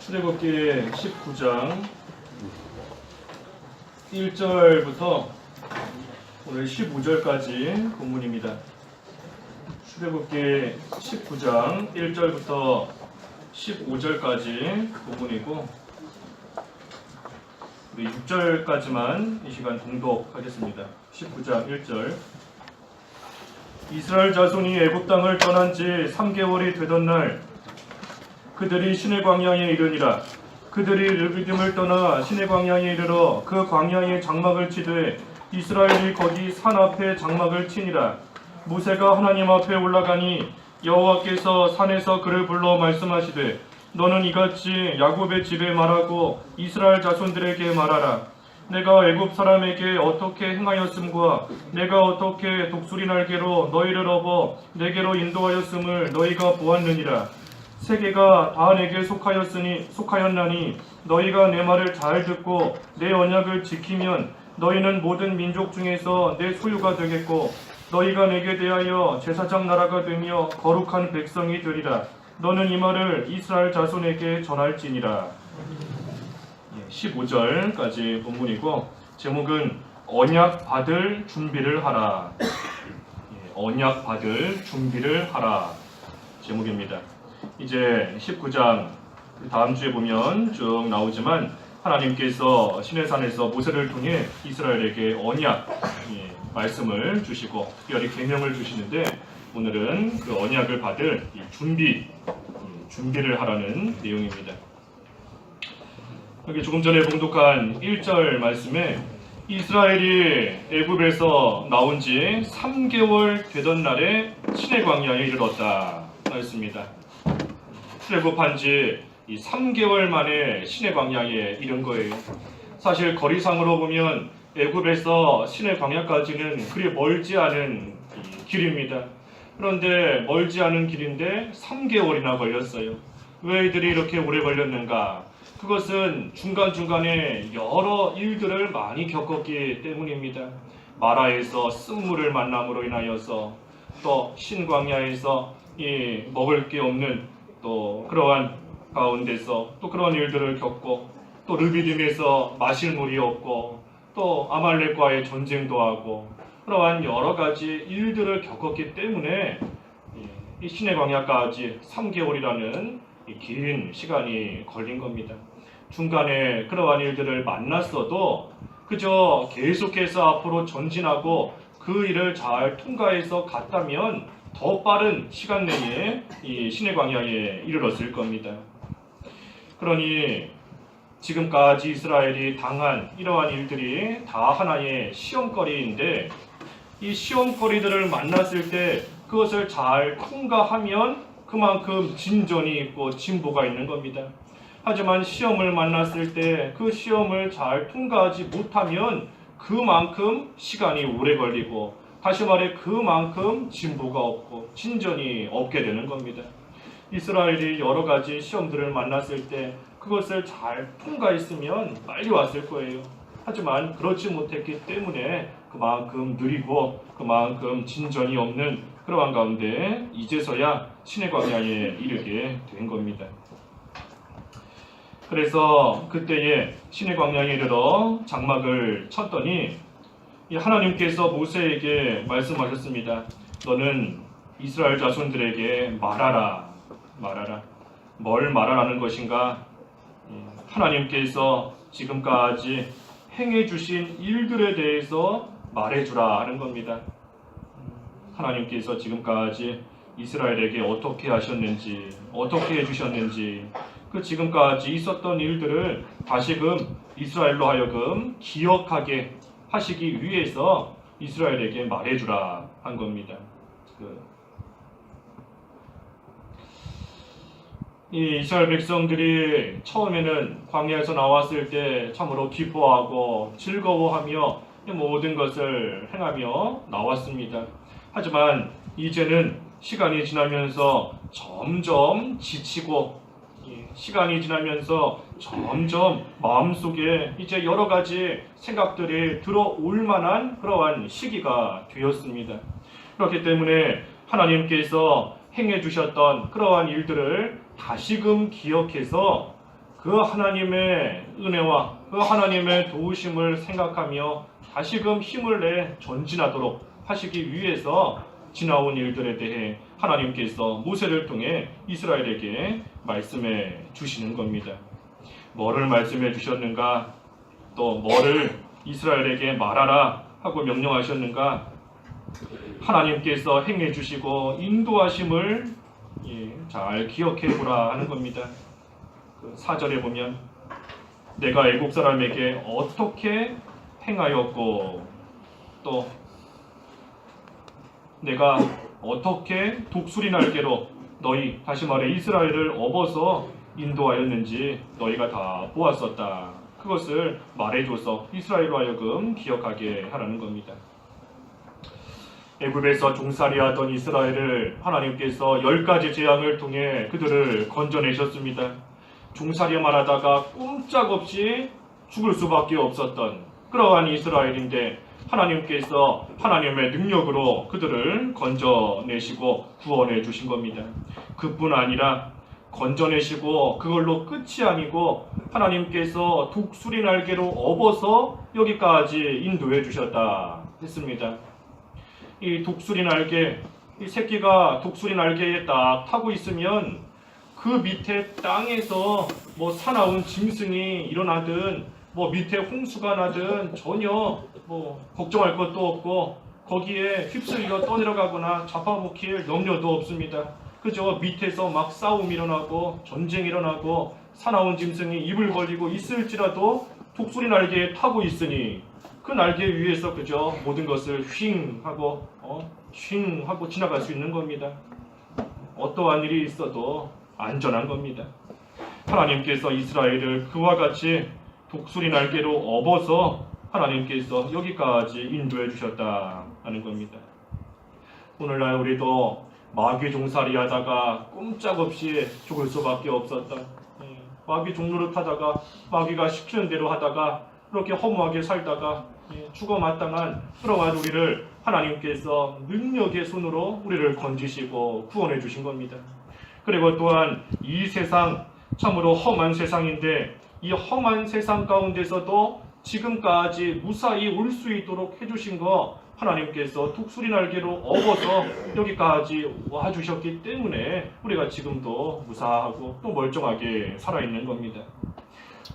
출애굽기 19장 1절부터 오늘 15절까지 본문입니다. 출애굽기 19장 1절부터 15절까지 본문이고 우리 6절까지만 이 시간 동독하겠습니다. 19장 1절. 이스라엘 자손이 애굽 땅을 떠난 지 3개월이 되던 날 그들이 시내 광야에 이르니라. 그들이 르비딤을 떠나 시내 광야에 이르러 그 광야에 장막을 치되 이스라엘이 거기 산 앞에 장막을 치니라. 모세가 하나님 앞에 올라가니 여호와께서 산에서 그를 불러 말씀하시되 너는 이같이 야곱의 집에 말하고 이스라엘 자손들에게 말하라. 내가 애굽 사람에게 어떻게 행하였음과 내가 어떻게 독수리 날개로 너희를 업어 내게로 인도하였음을 너희가 보았느니라. 세계가 다 내게 속하였나니 너희가 내 말을 잘 듣고 내 언약을 지키면 너희는 모든 민족 중에서 내 소유가 되겠고 너희가 내게 대하여 제사장 나라가 되며 거룩한 백성이 되리라. 너는 이 말을 이스라엘 자손에게 전할지니라. 15절까지 본문이고 제목은 언약 받을 준비를 하라. 언약 받을 준비를 하라 제목입니다. 이제 19장 다음 주에 보면 쭉 나오지만 하나님께서 시내산에서 모세를 통해 이스라엘에게 언약 말씀을 주시고 특별히 계명을 주시는데 오늘은 그 언약을 받을 준비를 하라는 내용입니다. 여기 조금 전에 봉독한 1절 말씀에 이스라엘이 애굽에서 나온 지 3개월 되던 날에 시내 광야에 이르렀다 했습니다. 출애굽한 지 3개월 만에 시내 광야에 이른 거예요. 사실 거리상으로 보면 애굽에서 시내 광야까지는 그리 멀지 않은 길입니다. 그런데 멀지 않은 길인데 3개월이나 걸렸어요. 왜 이들이 이렇게 오래 걸렸는가? 그것은 중간중간에 여러 일들을 많이 겪었기 때문입니다. 마라에서 쓴물을 만남으로 인하여서 또 신광야에서 먹을 게 없는 또 그러한 가운데서 또 그런 일들을 겪고 또 르비딤에서 마실 물이 없고 또 아말렉과의 전쟁도 하고 그러한 여러 가지 일들을 겪었기 때문에 이 시내 광야까지 3개월이라는 긴 시간이 걸린 겁니다. 중간에 그러한 일들을 만났어도 그저 계속해서 앞으로 전진하고 그 일을 잘 통과해서 갔다면 더 빠른 시간 내에 이 시내 광야에 이르렀을 겁니다. 그러니 지금까지 이스라엘이 당한 이러한 일들이 다 하나의 시험거리인데 이 시험거리들을 만났을 때 그것을 잘 통과하면 그만큼 진전이 있고 진보가 있는 겁니다. 하지만 시험을 만났을 때 그 시험을 잘 통과하지 못하면 그만큼 시간이 오래 걸리고 다시 말해 그만큼 진보가 없고 진전이 없게 되는 겁니다. 이스라엘이 여러 가지 시험들을 만났을 때 그것을 잘 통과했으면 빨리 왔을 거예요. 하지만 그렇지 못했기 때문에 그만큼 느리고 그만큼 진전이 없는 그러한 가운데 이제서야 시내 광야에 이르게 된 겁니다. 그래서 그때에 시내 광야에 이르러 장막을 쳤더니 하나님께서 모세에게 말씀하셨습니다. 너는 이스라엘 자손들에게 말하라. 뭘 말하라는 것인가? 하나님께서 지금까지 행해 주신 일들에 대해서 말해주라 하는 겁니다. 하나님께서 지금까지 이스라엘에게 어떻게 하셨는지, 어떻게 해주셨는지, 그 지금까지 있었던 일들을 다시금 이스라엘로 하여금 기억하게 하시기 위해서 이스라엘에게 말해주라 한 겁니다. 이 이스라엘 백성들이 처음에는 광야에서 나왔을 때 참으로 기뻐하고 즐거워하며 모든 것을 행하며 나왔습니다. 하지만 이제는 시간이 지나면서 점점 지치고 시간이 지나면서 점점 마음속에 이제 여러 가지 생각들이 들어올 만한 그러한 시기가 되었습니다. 그렇기 때문에 하나님께서 행해 주셨던 그러한 일들을 다시금 기억해서 그 하나님의 은혜와 그 하나님의 도우심을 생각하며 다시금 힘을 내 전진하도록 하시기 위해서 지나온 일들에 대해 하나님께서 모세를 통해 이스라엘에게 말씀해 주시는 겁니다. 뭐를 말씀해 주셨는가? 또 뭐를 이스라엘에게 말하라 하고 명령하셨는가? 하나님께서 행해 주시고 인도하심을 잘 기억해 보라 하는 겁니다. 그 4절에 보면 내가 애국 사람에게 어떻게 행하였고 또 내가 어떻게 독수리 날개로 너희 다시 말해 이스라엘을 업어서 인도하였는지 너희가 다 보았었다. 그것을 말해줘서 이스라엘로 하여금 기억하게 하라는 겁니다. 애굽에서 종살이하던 이스라엘을 하나님께서 10가지 재앙을 통해 그들을 건져내셨습니다. 종살이만 하다가 꼼짝없이 죽을 수밖에 없었던 그러한 이스라엘인데 하나님께서 하나님의 능력으로 그들을 건져내시고 구원해 주신 겁니다. 그뿐 아니라 건져내시고 그걸로 끝이 아니고 하나님께서 독수리 날개로 업어서 여기까지 인도해 주셨다 했습니다. 이 독수리 날개, 이 새끼가 독수리 날개에 딱 타고 있으면 그 밑에 땅에서 뭐 사나운 짐승이 일어나든 뭐 밑에 홍수가 나든 전혀 뭐 걱정할 것도 없고 거기에 휩쓸려 떠내려가거나 잡아먹힐 염려도 없습니다. 그저 밑에서 막 싸움이 일어나고 전쟁이 일어나고 사나운 짐승이 입을 벌리고 있을지라도 독수리 날개에 타고 있으니 그 날개 위에서 그저 모든 것을 휙 하고 지나갈 수 있는 겁니다. 어떠한 일이 있어도 안전한 겁니다. 하나님께서 이스라엘을 그와 같이 독수리 날개로 업어서 하나님께서 여기까지 인도해 주셨다 하는 겁니다. 오늘날 우리도 마귀 종살이 하다가 꼼짝없이 죽을 수밖에 없었다. 마귀 종로를 타다가 마귀가 시키는 대로 하다가 그렇게 허무하게 살다가 죽어 마땅한 그러한 우리를 하나님께서 능력의 손으로 우리를 건지시고 구원해 주신 겁니다. 그리고 또한 이 세상 참으로 험한 세상인데 이 험한 세상 가운데서도 지금까지 무사히 올 수 있도록 해주신 거 하나님께서 독수리 날개로 업어서 여기까지 와주셨기 때문에 우리가 지금도 무사하고 또 멀쩡하게 살아있는 겁니다.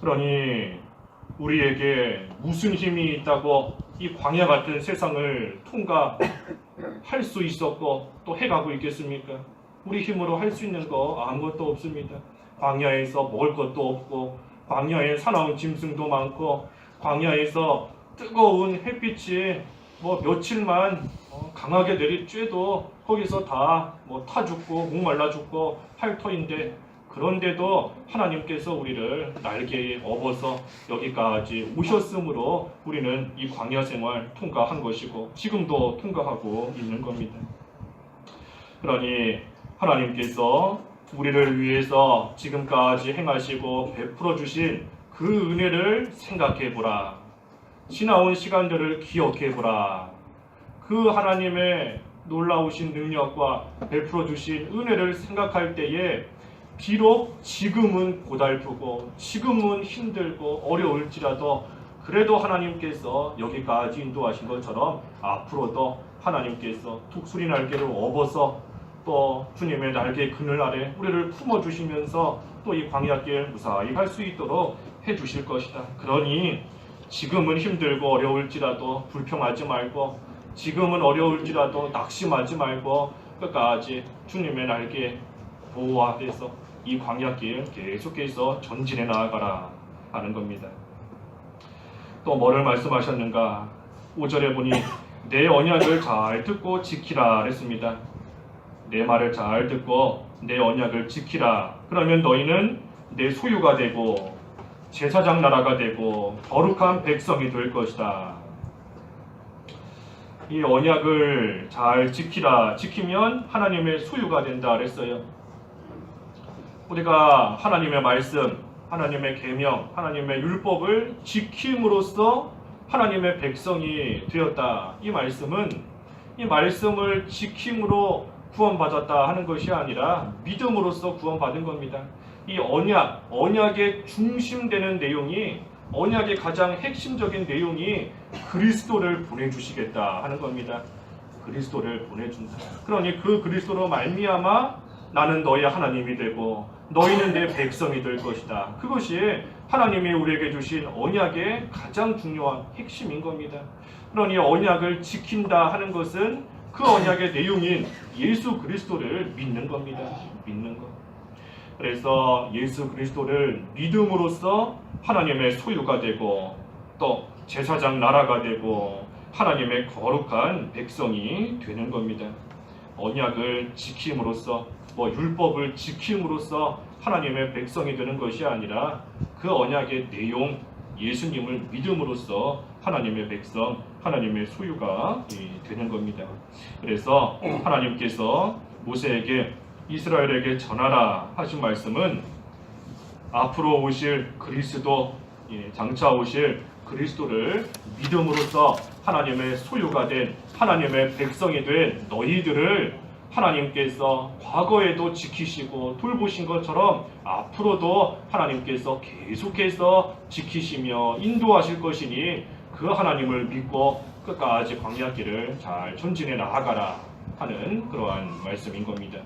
그러니 우리에게 무슨 힘이 있다고 이 광야 같은 세상을 통과할 수 있었고 또 해가고 있겠습니까? 우리 힘으로 할 수 있는 거 아무것도 없습니다. 광야에서 먹을 것도 없고 광야에 사나운 짐승도 많고 광야에서 뜨거운 햇빛이 뭐 며칠만 강하게 내리쬐도 거기서 다 타 죽고 목말라 죽고 할 터인데 그런데도 하나님께서 우리를 날개에 업어서 여기까지 오셨으므로 우리는 이 광야 생활 통과한 것이고 지금도 통과하고 있는 겁니다. 그러니 하나님께서 우리를 위해서 지금까지 행하시고 베풀어 주신 그 은혜를 생각해 보라. 지나온 시간들을 기억해 보라. 그 하나님의 놀라우신 능력과 베풀어 주신 은혜를 생각할 때에 비록 지금은 고달프고 지금은 힘들고 어려울지라도 그래도 하나님께서 여기까지 인도하신 것처럼 앞으로도 하나님께서 독수리 날개를 업어서 또 주님의 날개 그늘 아래 우리를 품어주시면서 또 이 광야길 무사히 갈 수 있도록 해주실 것이다. 그러니 지금은 힘들고 어려울지라도 불평하지 말고 지금은 어려울지라도 낙심하지 말고 끝까지 주님의 날개 보호 아래서 이 광야길 계속해서 전진해 나아가라 하는 겁니다. 또 뭐를 말씀하셨는가? 5절에 보니 내 언약을 잘 듣고 지키라 그랬습니다. 내 말을 잘 듣고 내 언약을 지키라. 그러면 너희는 내 소유가 되고 제사장 나라가 되고 거룩한 백성이 될 것이다. 이 언약을 잘 지키라. 지키면 하나님의 소유가 된다 그랬어요. 우리가 하나님의 말씀, 하나님의 계명, 하나님의 율법을 지킴으로써 하나님의 백성이 되었다. 이 말씀을 지킴으로 구원받았다 하는 것이 아니라 믿음으로써 구원받은 겁니다. 이 언약의 중심되는 내용이, 언약의 가장 핵심적인 내용이 그리스도를 보내주시겠다 하는 겁니다. 그리스도를 보내준다. 그러니 그 그리스도로 말미암아 나는 너의 하나님이 되고 너희는 내 백성이 될 것이다. 그것이 하나님이 우리에게 주신 언약의 가장 중요한 핵심인 겁니다. 그러니 언약을 지킨다 하는 것은 그 언약의 내용인 예수 그리스도를 믿는 겁니다. 믿는 것. 그래서 예수 그리스도를 믿음으로써 하나님의 소유가 되고 또 제사장 나라가 되고 하나님의 거룩한 백성이 되는 겁니다. 언약을 지킴으로써 율법을 지킴으로써 하나님의 백성이 되는 것이 아니라 그 언약의 내용 예수님을 믿음으로써 하나님의 백성, 하나님의 소유가 되는 겁니다. 그래서 하나님께서 모세에게 이스라엘에게 전하라 하신 말씀은 앞으로 오실 그리스도, 장차 오실 그리스도를 믿음으로써 하나님의 소유가 된 하나님의 백성이 된 너희들을 하나님께서 과거에도 지키시고 돌보신 것처럼 앞으로도 하나님께서 계속해서 지키시며 인도하실 것이니 그 하나님을 믿고 끝까지 광야길을 잘 전진해 나아가라 하는 그러한 말씀인 겁니다.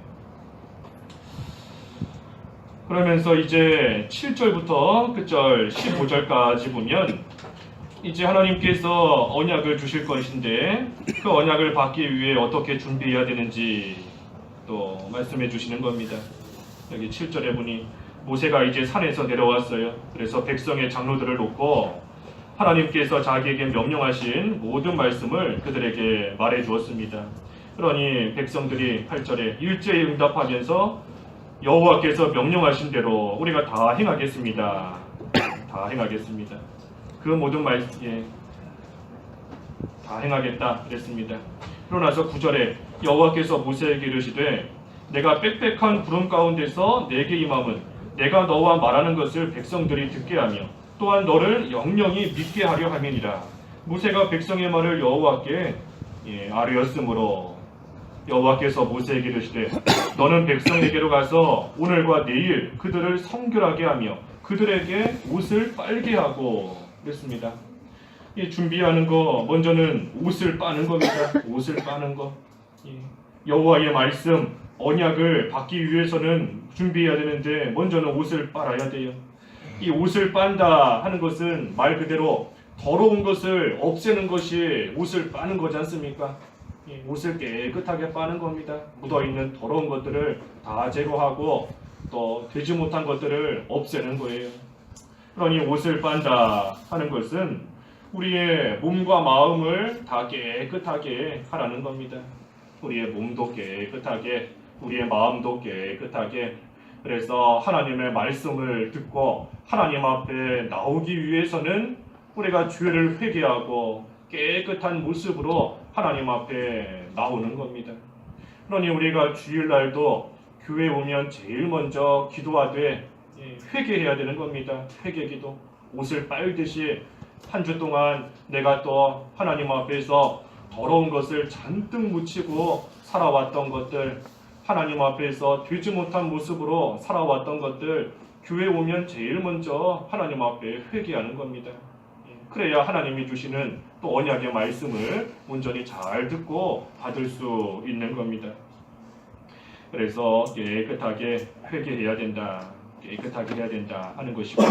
그러면서 이제 7절부터 끝절 15절까지 보면 이제 하나님께서 언약을 주실 것인데 그 언약을 받기 위해 어떻게 준비해야 되는지 또 말씀해 주시는 겁니다. 여기 7절에 보니 모세가 이제 산에서 내려왔어요. 그래서 백성의 장로들을 놓고 하나님께서 자기에게 명령하신 모든 말씀을 그들에게 말해 주었습니다. 그러니 백성들이 8절에 일제히 응답하면서 여호와께서 명령하신 대로 우리가 다 행하겠습니다. 다 행하겠습니다. 그 모든 말씀에 다 행하겠다 그랬습니다. 그러나서 9절에 여호와께서 모세에게 이르시되 내가 빽빽한 구름 가운데서 내게 임함은 내가 너와 말하는 것을 백성들이 듣게 하며 또한 너를 영영히 믿게 하려 함이니라. 모세가 백성의 말을 여호와께 아뢰었으므로 여호와께서 모세에게 이르시되 너는 백성에게로 가서 오늘과 내일 그들을 성결하게 하며 그들에게 옷을 빨게 하고 그랬습니다. 이 준비하는 거 먼저는 옷을 빠는 겁니다. 옷을 빠는 거. 여호와의 말씀 언약을 받기 위해서는 준비해야 되는데 먼저는 옷을 빨아야 돼요. 이 옷을 빤다 하는 것은 말 그대로 더러운 것을 없애는 것이 옷을 빠는 거지 않습니까? 옷을 깨끗하게 빠는 겁니다. 묻어있는 더러운 것들을 다 제거하고 또 되지 못한 것들을 없애는 거예요. 그러니 옷을 빤다 하는 것은 우리의 몸과 마음을 다 깨끗하게 하라는 겁니다. 우리의 몸도 깨끗하게, 우리의 마음도 깨끗하게. 그래서 하나님의 말씀을 듣고 하나님 앞에 나오기 위해서는 우리가 죄를 회개하고 깨끗한 모습으로 하나님 앞에 나오는 겁니다. 그러니 우리가 주일날도 교회 오면 제일 먼저 기도하되 회개해야 되는 겁니다. 회개기도. 옷을 빨듯이 한 주 동안 내가 또 하나님 앞에서 더러운 것을 잔뜩 묻히고 살아왔던 것들, 하나님 앞에서 되지 못한 모습으로 살아왔던 것들, 교회 오면 제일 먼저 하나님 앞에 회개하는 겁니다. 그래야 하나님이 주시는 또 언약의 말씀을 온전히 잘 듣고 받을 수 있는 겁니다. 그래서 깨끗하게 회개해야 된다, 깨끗하게 해야 된다 하는 것이고,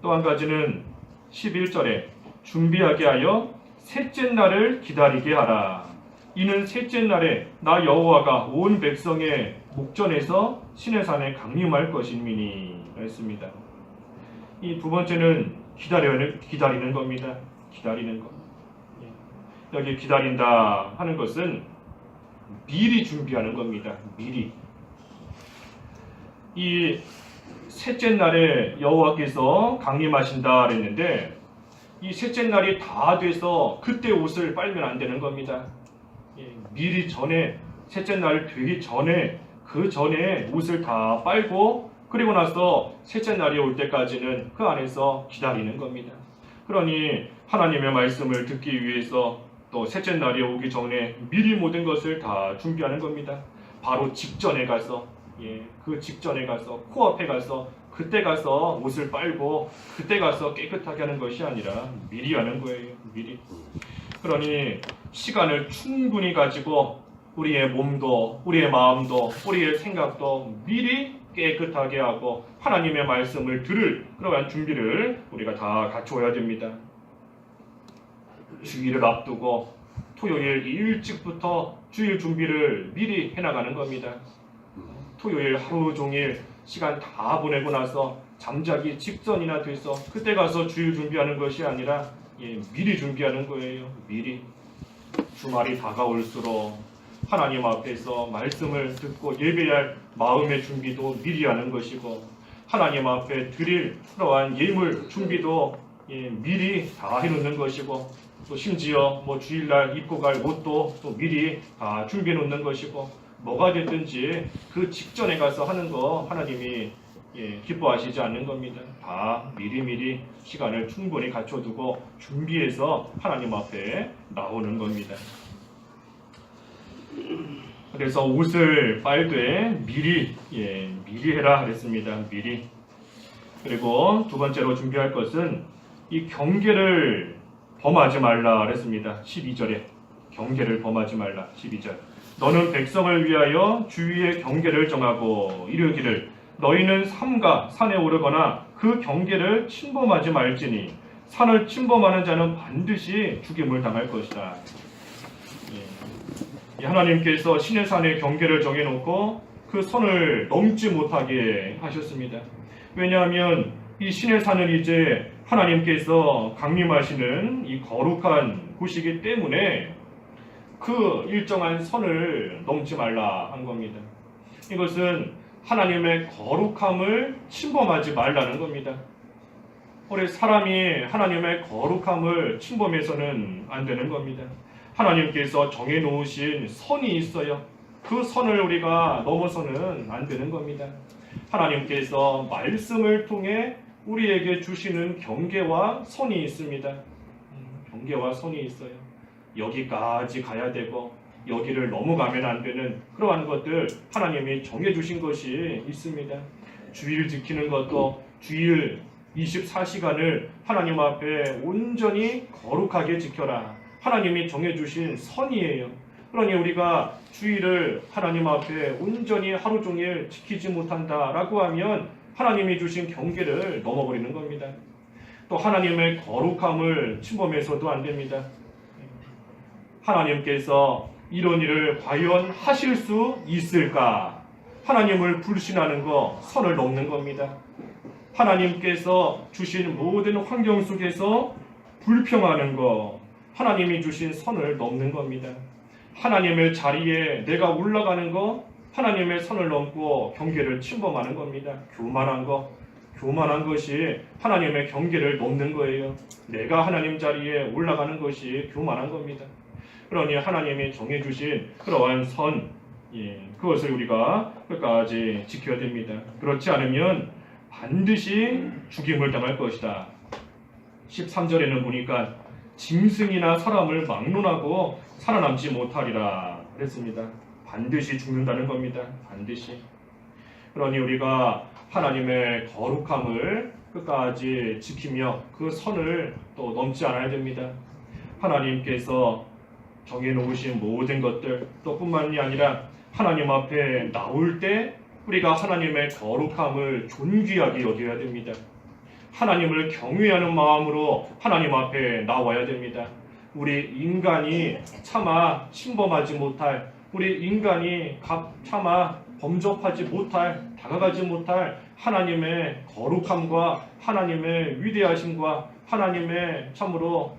또 한 가지는 11절에 준비하게 하여 셋째 날을 기다리게 하라. 이는 셋째 날에 나 여호와가 온 백성의 목전에서 시내산에 강림할 것임이니 했습니다. 이 두 번째는 기다리는 겁니다. 기다리는 것. 여기 기다린다 하는 것은 미리 준비하는 겁니다. 미리. 이 셋째 날에 여호와께서 강림하신다 그랬는데 이 셋째 날이 다 돼서 그때 옷을 빨면 안 되는 겁니다. 미리 전에, 셋째 날 되기 전에, 그 전에 옷을 다 빨고 그리고 나서 셋째 날이 올 때까지는 그 안에서 기다리는 겁니다. 그러니 하나님의 말씀을 듣기 위해서 또 셋째 날이 오기 전에 미리 모든 것을 다 준비하는 겁니다. 바로 직전에 가서 그 직전에 가서 코앞에 가서 그때 가서 옷을 빨고 그때 가서 깨끗하게 하는 것이 아니라 미리 하는 거예요. 미리. 그러니 시간을 충분히 가지고 우리의 몸도 우리의 마음도 우리의 생각도 미리 깨끗하게 하고 하나님의 말씀을 들을 그러한 준비를 우리가 다 갖춰야 됩니다. 주일을 앞두고 토요일 일찍부터 주일 준비를 미리 해나가는 겁니다. 토요일 하루 종일 시간 다 보내고 나서 잠자기 직전이나 돼서 그때 가서 주일 준비하는 것이 아니라 미리 준비하는 거예요. 미리. 주말이 다가올수록 하나님 앞에서 말씀을 듣고 예배할 마음의 준비도 미리 하는 것이고 하나님 앞에 드릴 그러한 예물 준비도 미리 다 해놓는 것이고 또 심지어 주일날 입고 갈 옷도 또 미리 다 준비해 놓는 것이고 뭐가 됐든지 그 직전에 가서 하는 거 하나님이 기뻐하시지 않는 겁니다. 다 미리미리 시간을 충분히 갖춰두고 준비해서 하나님 앞에 나오는 겁니다. 그래서 옷을 빨되 미리 해라 그랬습니다. 미리. 그리고 두 번째로 준비할 것은 이 경계를 범하지 말라 그랬습니다. 12절에 경계를 범하지 말라. 12절. 너는 백성을 위하여 주위의 경계를 정하고 이르기를 너희는 삼가 산에 오르거나 그 경계를 침범하지 말지니 산을 침범하는 자는 반드시 죽임을 당할 것이다. 하나님께서 신의 산의 경계를 정해놓고 그 선을 넘지 못하게 하셨습니다. 왜냐하면 이 신의 산은 이제 하나님께서 강림하시는 이 거룩한 곳이기 때문에 그 일정한 선을 넘지 말라 한 겁니다. 이것은 하나님의 거룩함을 침범하지 말라는 겁니다. 우리 사람이 하나님의 거룩함을 침범해서는 안 되는 겁니다. 하나님께서 정해놓으신 선이 있어요. 그 선을 우리가 넘어서는 안 되는 겁니다. 하나님께서 말씀을 통해 우리에게 주시는 경계와 선이 있습니다. 경계와 선이 있어요. 여기까지 가야 되고 여기를 넘어가면 안 되는 그러한 것들 하나님이 정해주신 것이 있습니다. 주일 지키는 것도 주일 24시간을 하나님 앞에 온전히 거룩하게 지켜라. 하나님이 정해주신 선이에요. 그러니 우리가 주일을 하나님 앞에 온전히 하루 종일 지키지 못한다라고 하면 하나님이 주신 경계를 넘어버리는 겁니다. 또 하나님의 거룩함을 침범해서도 안 됩니다. 하나님께서 이런 일을 과연 하실 수 있을까? 하나님을 불신하는 거 선을 넘는 겁니다. 하나님께서 주신 모든 환경 속에서 불평하는 거 하나님이 주신 선을 넘는 겁니다. 하나님의 자리에 내가 올라가는 거 하나님의 선을 넘고 경계를 침범하는 겁니다. 교만한 것이 하나님의 경계를 넘는 거예요. 내가 하나님 자리에 올라가는 것이 교만한 겁니다. 그러니 하나님이 정해주신 그러한 선, 그것을 우리가 끝까지 지켜야 됩니다. 그렇지 않으면 반드시 죽임을 당할 것이다. 13절에는 보니까 짐승이나 사람을 막론하고 살아남지 못하리라 그랬습니다. 반드시 죽는다는 겁니다. 반드시. 그러니 우리가 하나님의 거룩함을 끝까지 지키며 그 선을 또 넘지 않아야 됩니다. 하나님께서 정해놓으신 모든 것들 또 뿐만이 아니라 하나님 앞에 나올 때 우리가 하나님의 거룩함을 존귀하게 여겨야 됩니다. 하나님을 경외하는 마음으로 하나님 앞에 나와야 됩니다. 우리 인간이 차마 침범하지 못할, 우리 인간이 차마 범접하지 못할, 다가가지 못할 하나님의 거룩함과 하나님의 위대하심과 하나님의 참으로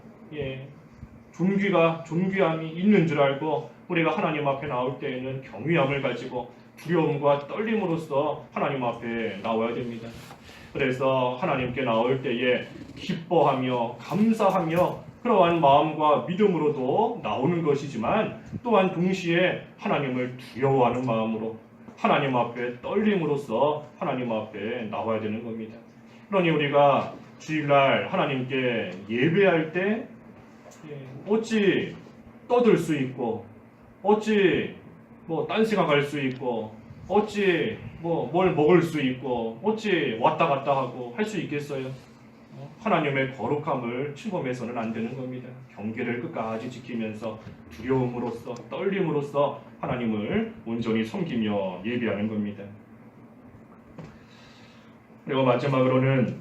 존귀함이 있는 줄 알고 우리가 하나님 앞에 나올 때에는 경외함을 가지고 두려움과 떨림으로써 하나님 앞에 나와야 됩니다. 그래서 하나님께 나올 때에 기뻐하며 감사하며 그러한 마음과 믿음으로도 나오는 것이지만 또한 동시에 하나님을 두려워하는 마음으로 하나님 앞에 떨림으로써 하나님 앞에 나와야 되는 겁니다. 그러니 우리가 주일날 하나님께 예배할 때 어찌 떠들 수 있고 어찌 딴 생각할 수 있고 어찌 뭘 먹을 수 있고 어찌 왔다 갔다 하고 할 수 있겠어요? 하나님의 거룩함을 침범해서는 안 되는 겁니다. 경계를 끝까지 지키면서 두려움으로써 떨림으로써 하나님을 온전히 섬기며 예배하는 겁니다. 그리고 마지막으로는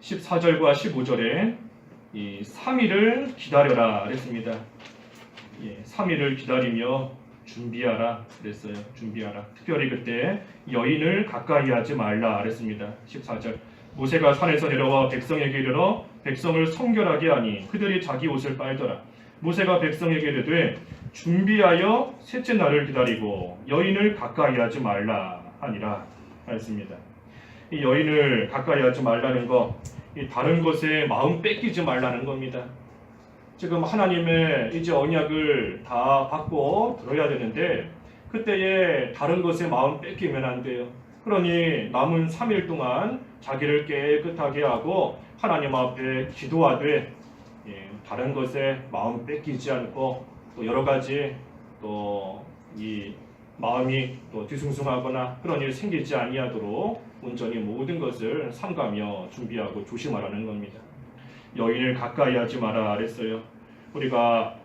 14절과 15절에 이 3일을 기다려라 그랬습니다. 3일을 기다리며 준비하라 그랬어요. 준비하라. 특별히 그때 여인을 가까이 하지 말라 그랬습니다. 14절. 모세가 산에서 내려와 백성에게 이르러 백성을 성결하게 하니 그들이 자기 옷을 빨더라. 모세가 백성에게 이르되 준비하여 셋째 날을 기다리고 여인을 가까이 하지 말라 하니라 하였습니다. 이 여인을 가까이 하지 말라는 거, 이 다른 것에 마음 뺏기지 말라는 겁니다. 지금 하나님의 이제 언약을 다 받고 들어야 되는데 그때에 다른 것에 마음 뺏기면 안 돼요. 그러니 남은 3일 동안 자기를 깨끗하게 하고 하나님 앞에 기도하되 다른 것에 마음 뺏기지 않고 또 여러 가지 또 이 마음이 또 뒤숭숭하거나 그런 일이 생기지 아니하도록 온전히 모든 것을 삼가며 준비하고 조심하라는 겁니다. 여인을 가까이 하지 마라 그랬어요. 우리가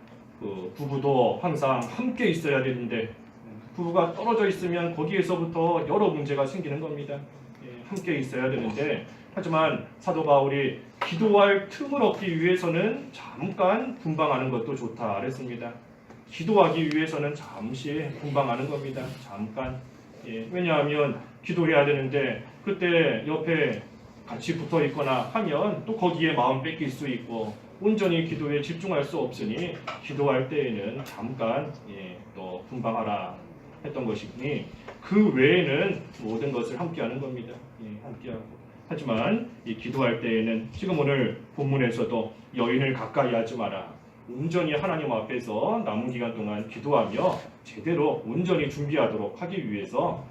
부부도 항상 함께 있어야 되는데 부부가 떨어져 있으면 거기에서부터 여러 문제가 생기는 겁니다. 함께 있어야 되는데 하지만 사도 바울이 기도할 틈을 얻기 위해서는 잠깐 분방하는 것도 좋다 그랬습니다. 기도하기 위해서는 잠시 분방하는 겁니다. 잠깐. 왜냐하면 기도해야 되는데 그때 옆에 같이 붙어 있거나 하면 또 거기에 마음 뺏길 수 있고 온전히 기도에 집중할 수 없으니 기도할 때에는 잠깐 또 분방하라 했던 것이니 그 외에는 모든 것을 함께하는 겁니다. 함께하고. 하지만 이 기도할 때에는 지금 오늘 본문에서도 여인을 가까이 하지 마라. 온전히 하나님 앞에서 남은 기간 동안 기도하며 제대로 온전히 준비하도록 하기 위해서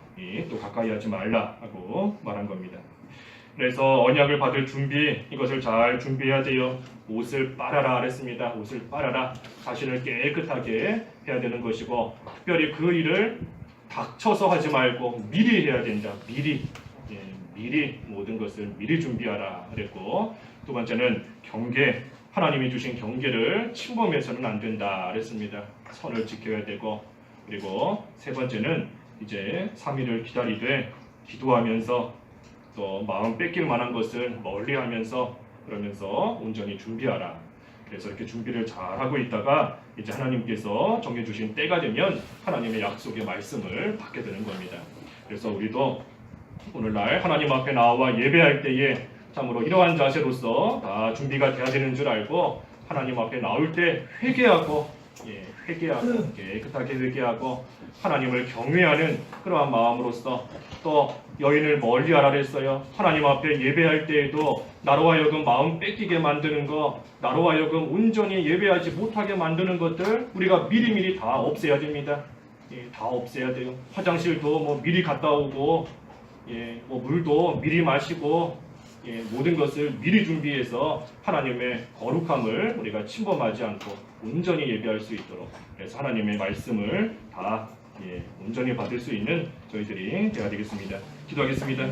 또 가까이 하지 말라 하고 말한 겁니다. 그래서 언약을 받을 준비, 이것을 잘 준비해야 돼요. 옷을 빨아라 그랬습니다. 옷을 빨아라. 자신을 깨끗하게 해야 되는 것이고 특별히 그 일을 닥쳐서 하지 말고 미리 해야 된다. 미리 모든 것을 미리 준비하라 그랬고 두 번째는 경계, 하나님이 주신 경계를 침범해서는 안 된다 그랬습니다. 선을 지켜야 되고 그리고 세 번째는 이제 3일을 기다리되 기도하면서 또 마음 뺏길 만한 것을 멀리하면서 그러면서 온전히 준비하라. 그래서 이렇게 준비를 잘 하고 있다가 이제 하나님께서 정해주신 때가 되면 하나님의 약속의 말씀을 받게 되는 겁니다. 그래서 우리도 오늘날 하나님 앞에 나와 예배할 때에 참으로 이러한 자세로서 다 준비가 돼야 되는 줄 알고 하나님 앞에 나올 때 회개하고 깨끗하게 회개하고 하나님을 경외하는 그러한 마음으로서 또 여인을 멀리하라 그랬어요. 하나님 앞에 예배할 때에도 나로 하여금 마음 뺏기게 만드는 거, 나로 하여금 온전히 예배하지 못하게 만드는 것들 우리가 미리미리 다 없애야 됩니다. 다 없애야 돼요. 화장실도 미리 갔다 오고 물도 미리 마시고 모든 것을 미리 준비해서 하나님의 거룩함을 우리가 침범하지 않고 온전히 예배할 수 있도록 그래서 하나님의 말씀을 다 온전히 받을 수 있는 저희들이 되어야 되겠습니다. 기도하겠습니다.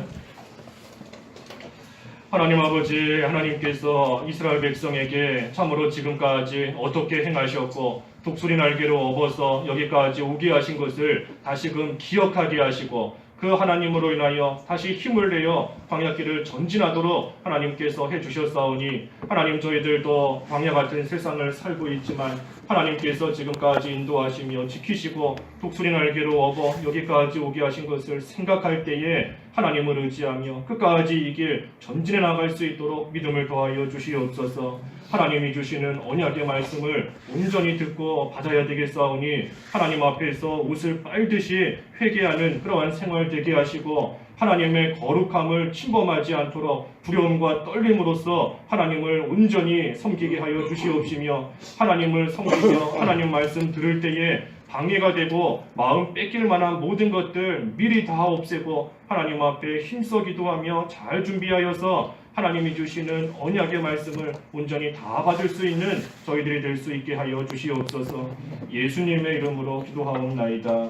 하나님 아버지, 하나님께서 이스라엘 백성에게 참으로 지금까지 어떻게 행하셨고 독수리 날개로 업어서 여기까지 오게 하신 것을 다시금 기억하게 하시고 그 하나님으로 인하여 다시 힘을 내어 광야길을 전진하도록 하나님께서 해주셨사오니 하나님 저희들도 광야 같은 세상을 살고 있지만 하나님께서 지금까지 인도하시며 지키시고 독수리 날개로 업어 여기까지 오게 하신 것을 생각할 때에 하나님을 의지하며 끝까지 이 길 전진해 나갈 수 있도록 믿음을 더하여 주시옵소서. 하나님이 주시는 언약의 말씀을 온전히 듣고 받아야 되겠사오니 하나님 앞에서 옷을 빨듯이 회개하는 그러한 생활 되게 하시고 하나님의 거룩함을 침범하지 않도록 두려움과 떨림으로써 하나님을 온전히 섬기게 하여 주시옵시며 하나님을 섬기며 하나님 말씀 들을 때에 방해가 되고 마음 뺏길 만한 모든 것들 미리 다 없애고 하나님 앞에 힘써 기도하며 잘 준비하여서 하나님이 주시는 언약의 말씀을 온전히 다 받을 수 있는 저희들이 될 수 있게 하여 주시옵소서. 예수님의 이름으로 기도하옵나이다.